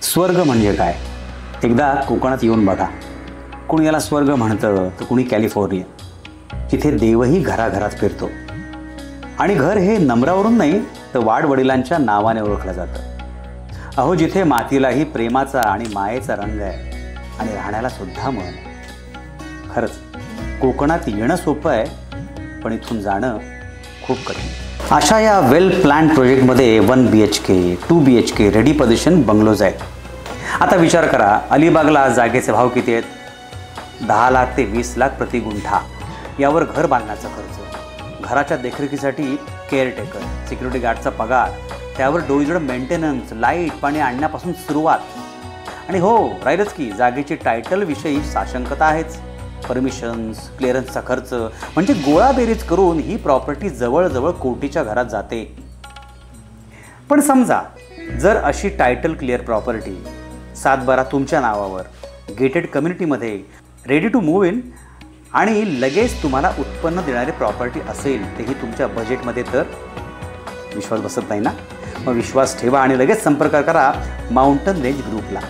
स्वर्ग म्हणजे काय? एकदा कोकणात येऊन बघा. कुणी याला स्वर्ग म्हणतं तर कुणी कॅलिफोर्निया, जिथे देवही घराघरात फिरतो. आणि घर हे नंबरावरून नाही तर वाडवडिलांच्या नावाने ओळखलं जातं. अहो, जिथे मातीलाही प्रेमाचा आणि मायेचा रंग आहे आणि राहण्याला सुद्धा मन. खरंच कोकणात येणं सोपं आहे, पण इथून जाणं खूप कठीण. अशा या वेल प्लॅन प्रोजेक्टमध्ये 1 BHK 2 BHK ready position bungalows आहेत. आता विचार करा, अलिबागला जागेचे भाव किती आहेत? 10 लाख ते 20 लाख प्रति गुंठा. यावर घर बांधण्याचा खर्च, घराच्या देखरेखीसाठी केअरटेकर, सिक्युरिटी गार्डचा पगार, त्यावर डोईजोड मेंटेनन्स, लाईट पाणी आणण्यापासून सुरुवात. आणि हो, राहिलंच की जागेची टायटलविषयी साशंकता आहेच. परमिशन्स, क्लिअरन्सचा खर्च, म्हणजे गोळाबेरीज करून ही प्रॉपर्टी जवळजवळ कोटीच्या घरात जाते. पण समजा जर अशी टायटल क्लिअर प्रॉपर्टी 7/12 तुमच्या नावावर गेटेड कम्युनिटीमध्ये रेडी टू मूव्ह इन आणि लगेच तुम्हाला उत्पन्न देणारी प्रॉपर्टी असेल, तेही तुमच्या बजेटमध्ये, तर विश्वास बसत नाही ना? मग विश्वास ठेवा आणि लगेच संपर्क करा माउंटन रेंज ग्रुपला.